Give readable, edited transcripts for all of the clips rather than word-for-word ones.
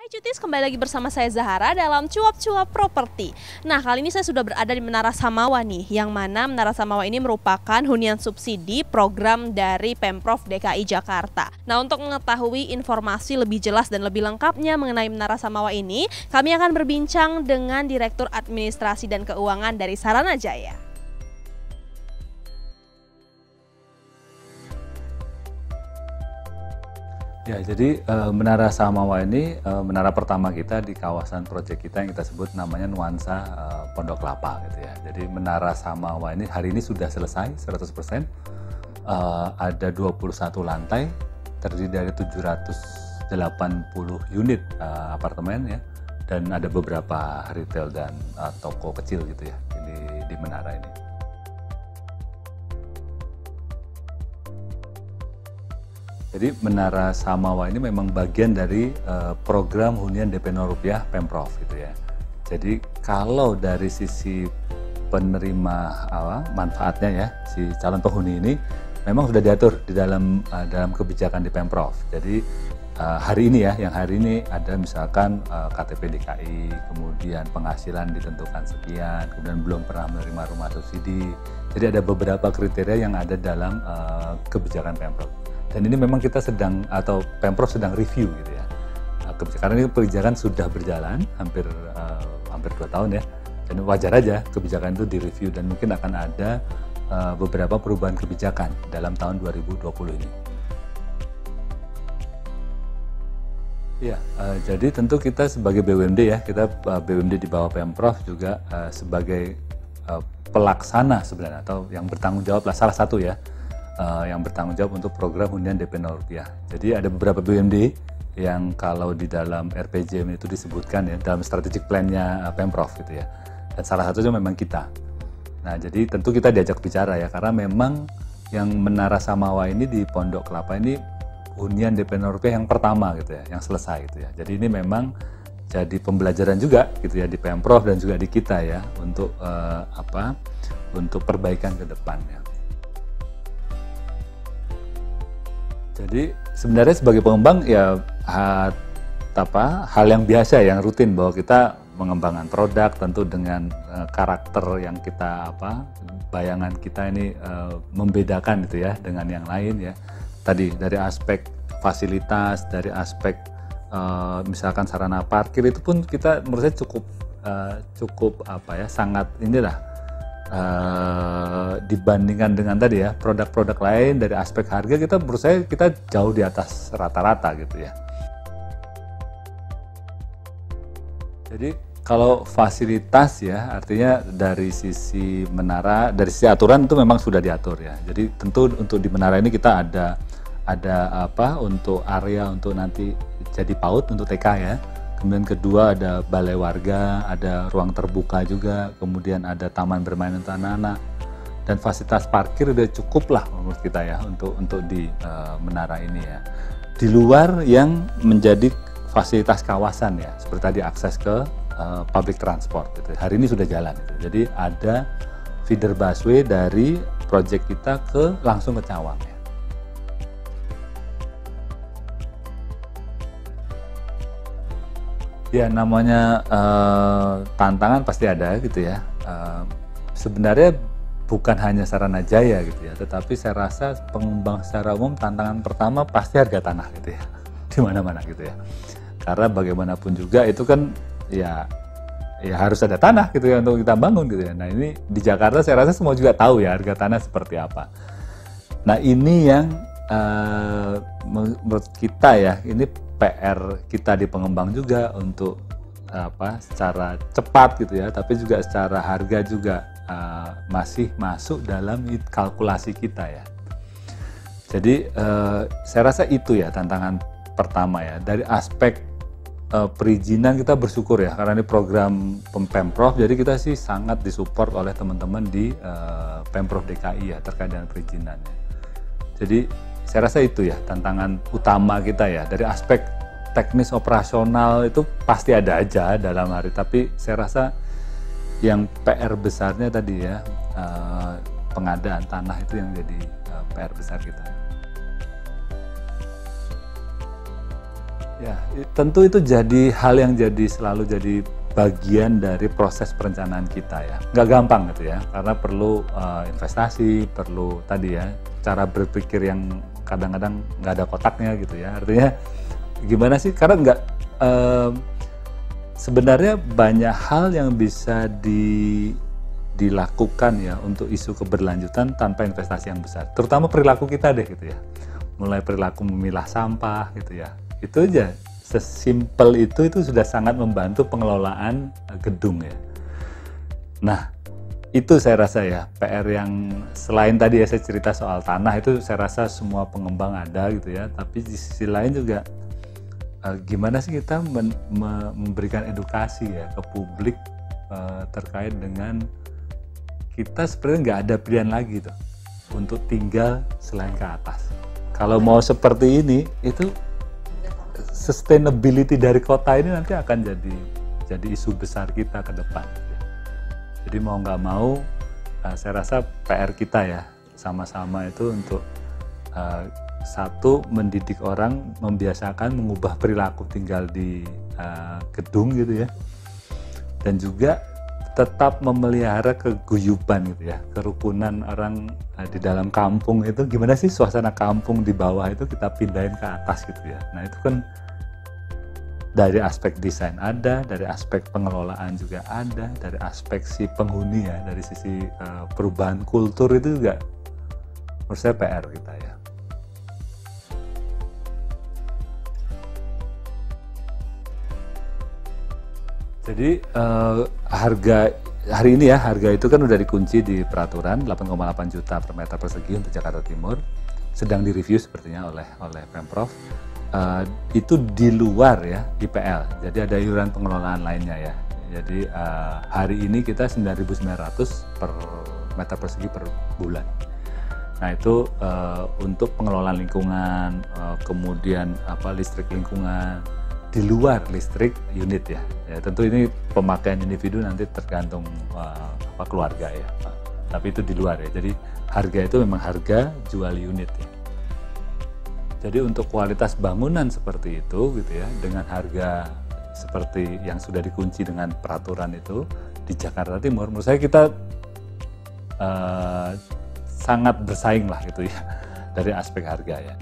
Hai Cutis, kembali lagi bersama saya Zahara dalam Cuap-Cuap Properti. Nah, kali ini saya sudah berada di Menara Samawa nih, yang mana Menara Samawa ini merupakan hunian subsidi program dari Pemprov DKI Jakarta. Nah, untuk mengetahui informasi lebih jelas dan lebih lengkapnya mengenai Menara Samawa ini, kami akan berbincang dengan Direktur Administrasi dan Keuangan dari Saranajaya. Ya, jadi Menara Samawa ini menara pertama kita di kawasan proyek kita yang kita sebut namanya Nuansa Pondok Kelapa gitu ya. Jadi Menara Samawa ini hari ini sudah selesai 100%. Ada 21 lantai, terdiri dari 780 unit apartemen ya, dan ada beberapa retail dan toko kecil gitu ya di menara ini. Jadi Menara Samawa ini memang bagian dari program hunian DP 0 rupiah Pemprov gitu ya. Jadi kalau dari sisi penerima manfaatnya ya, si calon penghuni ini memang sudah diatur di dalam kebijakan di Pemprov. Jadi hari ini ya, yang hari ini ada misalkan KTP DKI, kemudian penghasilan ditentukan sekian, kemudian belum pernah menerima rumah subsidi. Jadi ada beberapa kriteria yang ada dalam kebijakan Pemprov. Dan ini memang kita Pemprov sedang review gitu ya. Karena ini kebijakan sudah berjalan hampir 2 tahun ya. Dan wajar aja kebijakan itu direview dan mungkin akan ada beberapa perubahan kebijakan dalam tahun 2020 ini. Ya, jadi tentu kita sebagai BUMD ya, kita BUMD di bawah Pemprov juga sebagai pelaksana sebenarnya atau yang bertanggung jawab lah, salah satu ya, yang bertanggung jawab untuk program hunian DP 0 rupiah. Jadi ada beberapa BUMD yang kalau di dalam RPJM itu disebutkan ya, dalam strategic plan-nya Pemprov gitu ya. Dan salah satunya memang kita. Nah, jadi tentu kita diajak bicara ya, karena memang yang Menara Samawa ini di Pondok Kelapa ini hunian DP 0 rupiah yang pertama gitu ya, yang selesai gitu ya. Jadi ini memang jadi pembelajaran juga gitu ya di Pemprov dan juga di kita ya untuk untuk perbaikan ke depannya. Jadi sebenarnya sebagai pengembang ya hal yang biasa yang rutin bahwa kita mengembangkan produk tentu dengan karakter yang kita bayangan kita ini membedakan gitu ya dengan yang lain ya. Tadi dari aspek fasilitas, dari aspek misalkan sarana parkir itu pun kita menurut saya cukup sangat dibandingkan dengan tadi ya produk-produk lain dari aspek harga menurut saya kita jauh di atas rata-rata gitu ya. Jadi kalau fasilitas ya artinya dari sisi menara, dari sisi aturan itu memang sudah diatur ya. Jadi tentu untuk di menara ini kita ada untuk area untuk nanti jadi PAUD untuk TK ya. Kemudian kedua ada balai warga, ada ruang terbuka juga, kemudian ada taman bermain untuk anak-anak, dan fasilitas parkir udah cukup lah menurut kita ya untuk di menara ini ya. Di luar yang menjadi fasilitas kawasan ya, seperti tadi akses ke public transport gitu. Hari ini sudah jalan gitu. Jadi ada feeder busway dari proyek kita langsung ke Cawang ya. Ya namanya tantangan pasti ada gitu ya. Sebenarnya bukan hanya Saranajaya gitu ya, tetapi saya rasa pengembang secara umum tantangan pertama pasti harga tanah gitu ya, di mana-mana gitu ya. Karena bagaimanapun juga itu kan ya harus ada tanah gitu ya untuk kita bangun gitu ya. Nah ini di Jakarta saya rasa semua juga tahu ya harga tanah seperti apa. Nah ini yang menurut kita ya, ini PR kita di pengembang juga untuk secara cepat gitu ya, tapi juga secara harga juga masih masuk dalam kalkulasi kita ya. Jadi saya rasa itu ya tantangan pertama ya. Dari aspek perizinan kita bersyukur ya, karena ini program Pemprov, jadi kita sih sangat disupport oleh teman-teman di Pemprov DKI ya terkait dengan perizinannya. Jadi saya rasa itu ya tantangan utama kita ya. Dari aspek teknis operasional itu pasti ada aja dalam hari, tapi saya rasa yang PR besarnya tadi ya pengadaan tanah itu yang jadi PR besar kita. Ya, tentu itu jadi hal yang selalu jadi bagian dari proses perencanaan kita ya. Nggak gampang gitu ya, karena perlu investasi, perlu tadi ya, cara berpikir yang kadang-kadang nggak ada kotaknya gitu ya. Artinya gimana sih? Karena sebenarnya banyak hal yang bisa dilakukan ya untuk isu keberlanjutan tanpa investasi yang besar. Terutama perilaku kita deh gitu ya. Mulai perilaku memilah sampah gitu ya. Itu aja, sesimpel itu sudah sangat membantu pengelolaan gedung ya. Nah, itu saya rasa ya PR yang selain tadi ya saya cerita soal tanah, itu saya rasa semua pengembang ada gitu ya, tapi di sisi lain juga gimana sih kita memberikan edukasi ya ke publik terkait dengan kita sebenarnya nggak ada pilihan lagi tuh untuk tinggal selain ke atas. Kalau mau seperti ini, itu sustainability dari kota ini nanti akan jadi isu besar kita ke depan. Jadi mau nggak mau, saya rasa PR kita ya sama-sama itu untuk satu, mendidik orang, membiasakan mengubah perilaku tinggal di gedung gitu ya, dan juga tetap memelihara keguyuban gitu ya, kerukunan orang di dalam kampung. Itu gimana sih suasana kampung di bawah itu kita pindahin ke atas gitu ya. Nah itu kan dari aspek desain ada, dari aspek pengelolaan juga ada, dari aspek si penghuni ya, dari sisi perubahan kultur itu juga menurut saya PR kita ya. Jadi harga hari ini ya, harga itu kan udah dikunci di peraturan 8,8 juta per meter persegi untuk Jakarta Timur, sedang direview sepertinya oleh Pemprov. Itu di luar ya IPL, jadi ada iuran pengelolaan lainnya ya. Jadi hari ini kita 9.900 per meter persegi per bulan. Nah itu untuk pengelolaan lingkungan, kemudian listrik lingkungan, di luar listrik unit ya. Tentu ini pemakaian individu nanti tergantung keluarga ya, tapi itu di luar ya. Jadi harga itu memang harga jual unit ya. Jadi untuk kualitas bangunan seperti itu gitu ya, dengan harga seperti yang sudah dikunci dengan peraturan itu di Jakarta Timur, menurut saya kita sangat bersaing lah gitu ya dari aspek harga ya.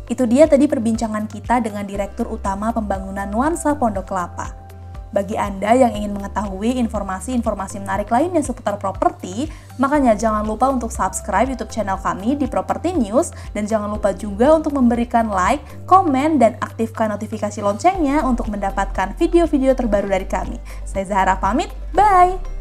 Itu dia tadi perbincangan kita dengan Direktur Utama Pembangunan Nuansa Pondok Kelapa. Bagi Anda yang ingin mengetahui informasi-informasi menarik lainnya seputar properti, makanya jangan lupa untuk subscribe YouTube channel kami di Property News, dan jangan lupa juga untuk memberikan like, komen, dan aktifkan notifikasi loncengnya untuk mendapatkan video-video terbaru dari kami. Saya Zahara pamit, bye!